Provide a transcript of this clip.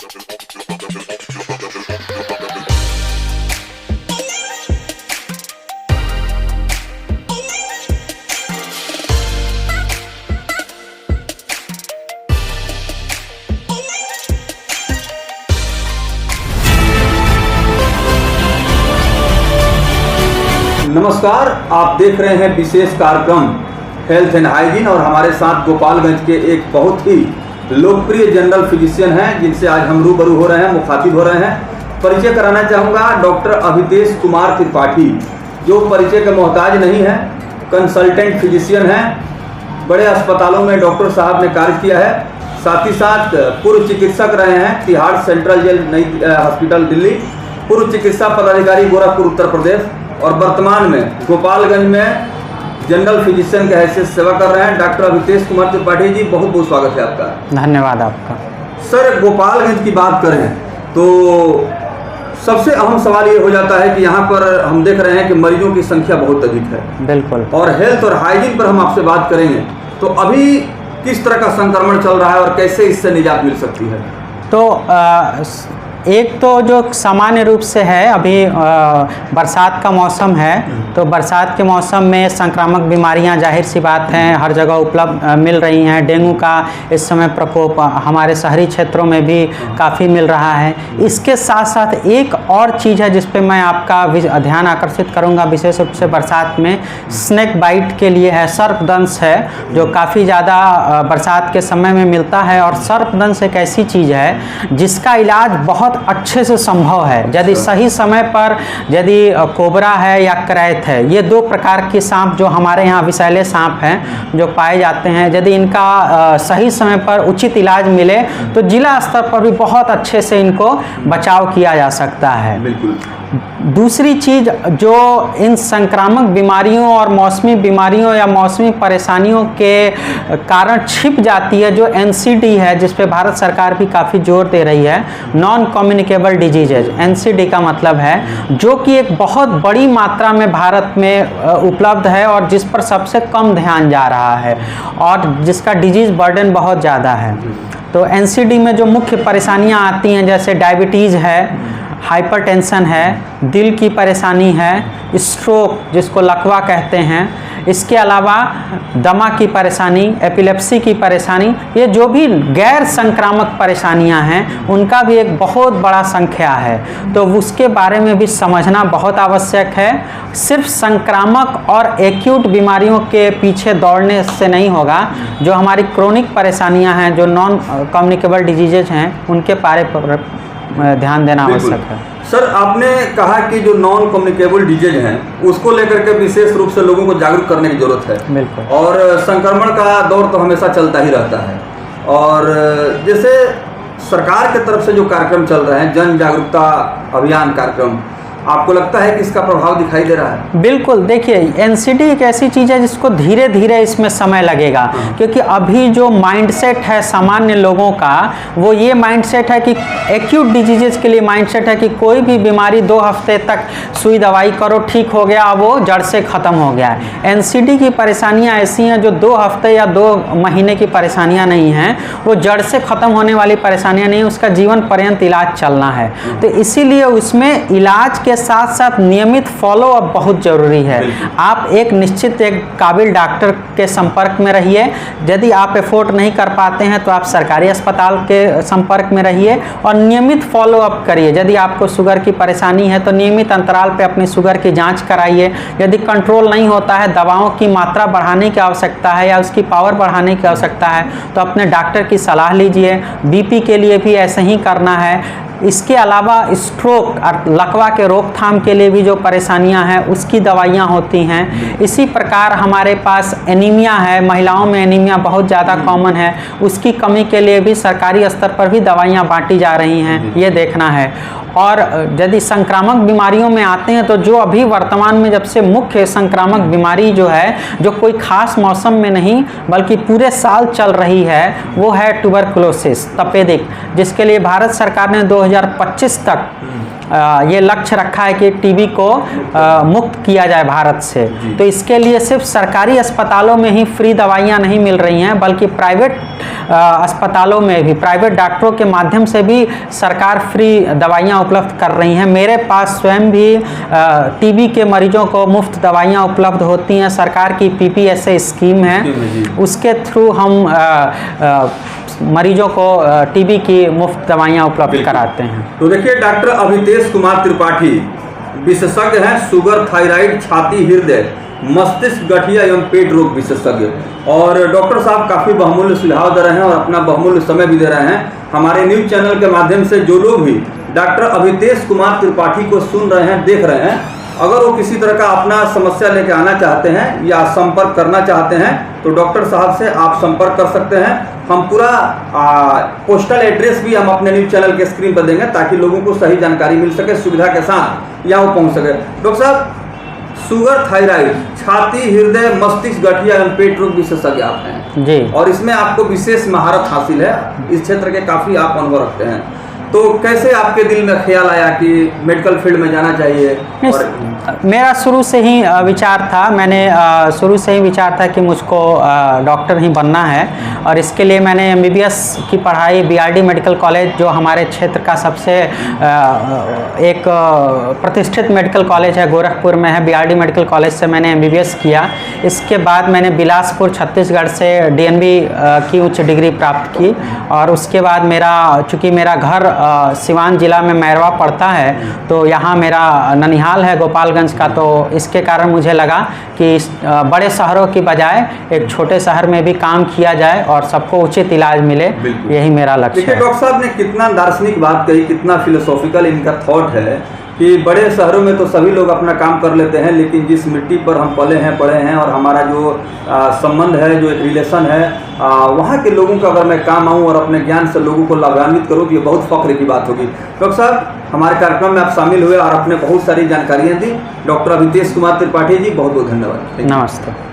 नमस्कार, आप देख रहे हैं विशेष कार्यक्रम हेल्थ एंड हाइजीन और हमारे साथ गोपालगंज के एक बहुत ही लोकप्रिय जनरल फिजिशियन हैं जिनसे आज हम रूबरू हो रहे हैं, मुखातिब हो रहे हैं। परिचय कराना चाहूँगा डॉक्टर अभितेश कुमार त्रिपाठी, जो परिचय के मोहताज नहीं है, कंसल्टेंट फिजिशियन हैं। बड़े अस्पतालों में डॉक्टर साहब ने कार्य किया है, साथ ही साथ पूर्व चिकित्सक रहे हैं तिहाड़ सेंट्रल जेल नई हॉस्पिटल दिल्ली, पूर्व चिकित्सा पदाधिकारी गोरखपुर उत्तर प्रदेश और वर्तमान में गोपालगंज में जनरल फिजिशियन की हैसियत सेवा कर रहे हैं। डॉक्टर अभितेश कुमार त्रिपाठी जी, बहुत बहुत स्वागत है आपका। धन्यवाद आपका। सर, गोपालगंज की बात करें तो सबसे अहम सवाल ये हो जाता है कि यहाँ पर हम देख रहे हैं कि मरीजों की संख्या बहुत अधिक है। बिल्कुल। और हेल्थ और हाइजीन पर हम आपसे बात करेंगे तो अभी किस तरह का संक्रमण चल रहा है और कैसे इससे निजात मिल सकती है? तो एक तो जो सामान्य रूप से है, अभी बरसात का मौसम है, तो बरसात के मौसम में संक्रामक बीमारियां जाहिर सी बात हैं हर जगह उपलब्ध मिल रही हैं। डेंगू का इस समय प्रकोप हमारे शहरी क्षेत्रों में भी काफ़ी मिल रहा है। इसके साथ साथ एक और चीज़ है जिस पे मैं आपका ध्यान आकर्षित करूंगा, विशेष रूप से बरसात में स्नेक बाइट के लिए है, सर्पदंश है, जो काफ़ी ज़्यादा बरसात के समय में मिलता है। और सर्पदंश एक ऐसी चीज़ है जिसका इलाज बहुत अच्छे से संभव है यदि सही समय पर, यदि कोबरा है या करैत है, ये दो प्रकार के सांप जो हमारे यहाँ विषैले सांप हैं जो पाए जाते हैं, यदि इनका सही समय पर उचित इलाज मिले तो जिला स्तर पर भी बहुत अच्छे से इनको बचाव किया जा सकता है। बिल्कुल। दूसरी चीज़ जो इन संक्रामक बीमारियों और मौसमी बीमारियों या मौसमी परेशानियों के कारण छिप जाती है, जो NCD है, जिस पे भारत सरकार भी काफ़ी जोर दे रही है, नॉन कम्युनिकेबल डिजीजेज, NCD का मतलब है, जो कि एक बहुत बड़ी मात्रा में भारत में उपलब्ध है और जिस पर सबसे कम ध्यान जा रहा है और जिसका डिजीज़ बर्डन बहुत ज़्यादा है। तो NCD में जो मुख्य परेशानियाँ आती हैं जैसे डायबिटीज़ है, हाइपरटेंशन है, दिल की परेशानी है, स्ट्रोक जिसको लकवा कहते हैं, इसके अलावा दमा की परेशानी, एपिलेप्सी की परेशानी, ये जो भी गैर संक्रामक परेशानियां हैं उनका भी एक बहुत बड़ा संख्या है। तो उसके बारे में भी समझना बहुत आवश्यक है। सिर्फ संक्रामक और एक्यूट बीमारियों के पीछे दौड़ने से नहीं होगा, जो हमारी क्रोनिक परेशानियां हैं, जो नॉन कम्युनिकेबल डिजीजेज हैं, उनके बारे पर ध्यान देना आवश्यक है। सर, आपने कहा कि जो नॉन कम्युनिकेबल डिजीज हैं उसको लेकर के विशेष रूप से लोगों को जागरूक करने की जरूरत है। बिल्कुल। और संक्रमण का दौर तो हमेशा चलता ही रहता है और जैसे सरकार की तरफ से जो कार्यक्रम चल रहे हैं, जन जागरूकता अभियान कार्यक्रम, आपको लगता है कि इसका प्रभाव दिखाई दे रहा है? बिल्कुल। देखिए, NCD एक ऐसी चीज़ है जिसको धीरे धीरे इसमें समय लगेगा, क्योंकि अभी जो माइंडसेट है सामान्य लोगों का, वो ये माइंडसेट है कि एक्यूट डिजीजेस के लिए माइंडसेट है कि कोई भी बीमारी 2 हफ्ते तक सुई दवाई करो, ठीक हो गया, अब वो जड़ से ख़त्म हो गया है। NCD की परेशानियाँ ऐसी हैं जो 2 हफ्ते या 2 महीने की परेशानियाँ नहीं हैं, वो जड़ से ख़त्म होने वाली परेशानियाँ नहीं, उसका जीवन पर्यंत इलाज चलना है। तो इसीलिए उसमें इलाज के साथ साथ नियमित फॉलो अप बहुत जरूरी है। आप एक निश्चित एक काबिल डॉक्टर के संपर्क में रहिए। यदि आप एफोर्ड नहीं कर पाते हैं तो आप सरकारी अस्पताल के संपर्क में रहिए और नियमित फॉलो अप करिए। यदि आपको शुगर की परेशानी है तो नियमित अंतराल पे अपनी शुगर की जांच कराइए। यदि कंट्रोल नहीं होता है, दवाओं की मात्रा बढ़ाने की आवश्यकता है या उसकी पावर बढ़ाने की आवश्यकता है, तो अपने डॉक्टर की सलाह लीजिए। BP के लिए भी ऐसे ही करना है। इसके अलावा स्ट्रोक और लकवा के रोकथाम के लिए भी जो परेशानियां हैं उसकी दवाइयां होती हैं। इसी प्रकार हमारे पास एनीमिया है, महिलाओं में एनीमिया बहुत ज़्यादा कॉमन है, उसकी कमी के लिए भी सरकारी स्तर पर भी दवाइयां बांटी जा रही हैं, ये देखना है। और यदि संक्रामक बीमारियों में आते हैं तो जो अभी वर्तमान में जब से मुख्य संक्रामक बीमारी जो है, जो कोई खास मौसम में नहीं बल्कि पूरे साल चल रही है, वो है ट्यूबरकुलोसिस, तपेदिक, जिसके लिए भारत सरकार ने 2025 तक ये लक्ष्य रखा है कि टीबी को मुक्त किया जाए भारत से। तो इसके लिए सिर्फ सरकारी अस्पतालों में ही फ्री दवाइयाँ नहीं मिल रही हैं, बल्कि प्राइवेट अस्पतालों में भी, प्राइवेट डॉक्टरों के माध्यम से भी सरकार फ्री दवाइयाँ उपलब्ध कर रही हैं। मेरे पास स्वयं भी टीबी के मरीजों को मुफ्त दवाइयाँ उपलब्ध होती हैं। सरकार की PPSA स्कीम है, उसके थ्रू हम मरीजों को टीबी की मुफ्त दवाइयाँ उपलब्ध कराते हैं। तो देखिए, डॉक्टर अभितेश कुमार त्रिपाठी विशेषज्ञ हैं, शुगर, थायराइड, छाती, हृदय, मस्तिष्क, गठिया एवं पेट रोग विशेषज्ञ। और डॉक्टर साहब काफ़ी बहुमूल्य सुझाव दे रहे हैं और अपना बहुमूल्य समय भी दे रहे हैं। हमारे न्यूज़ चैनल के माध्यम से जो लोग भी डॉक्टर अभितेश कुमार त्रिपाठी को सुन रहे हैं, देख रहे हैं, अगर वो किसी तरह का अपना समस्या लेके आना चाहते हैं या संपर्क करना चाहते हैं तो डॉक्टर साहब से आप संपर्क कर सकते हैं। हम पूरा पोस्टल एड्रेस भी हम अपने न्यूज़ चैनल के स्क्रीन पर देंगे ताकि लोगों को सही जानकारी मिल सके, सुविधा के साथ यहाँ वो पहुँच सके। डॉक्टर साहब, शुगर, थायराइड, छाती, हृदय, मस्तिष्क, गठिया एवं पेट रोग विशेषज्ञ आप हैं जी, और इसमें आपको विशेष महारत हासिल है, इस क्षेत्र के काफ़ी आप अनुभव रखते हैं। तो कैसे आपके दिल में ख्याल आया कि मेडिकल फील्ड में जाना चाहिए? मेरा शुरू से ही विचार था, मैंने शुरू से ही विचार था कि मुझको डॉक्टर ही बनना है। और इसके लिए मैंने MBBS की पढ़ाई BRD मेडिकल कॉलेज, जो हमारे क्षेत्र का सबसे एक प्रतिष्ठित मेडिकल कॉलेज है, गोरखपुर में है, BRD मेडिकल कॉलेज से मैंने MBBS किया। इसके बाद मैंने बिलासपुर छत्तीसगढ़ से DNB की उच्च डिग्री प्राप्त की। और उसके बाद चूँकि मेरा घर सिवान जिला में मैरवा पड़ता है, तो यहाँ मेरा ननिहाल है गोपालगंज का, तो इसके कारण मुझे लगा कि बड़े शहरों की बजाय एक छोटे शहर में भी काम किया जाए और सबको उचित इलाज मिले, यही मेरा लक्ष्य है। डॉक्टर साहब ने कितना दार्शनिक बात कही, कितना फिलोसॉफिकल इनका थॉट है कि बड़े शहरों में तो सभी लोग अपना काम कर लेते हैं, लेकिन जिस मिट्टी पर हम पले हैं, पढ़े हैं और हमारा जो संबंध है, जो एक रिलेशन है, वहाँ के लोगों का अगर मैं काम आऊँ और अपने ज्ञान से लोगों को लाभान्वित करूँ तो ये बहुत फख्र की बात होगी। डॉक्टर साहब, हमारे कार्यक्रम में आप शामिल हुए और आपने बहुत सारी जानकारियाँ दी। डॉक्टर अभितेश कुमार त्रिपाठी जी, बहुत बहुत धन्यवाद। नमस्ते।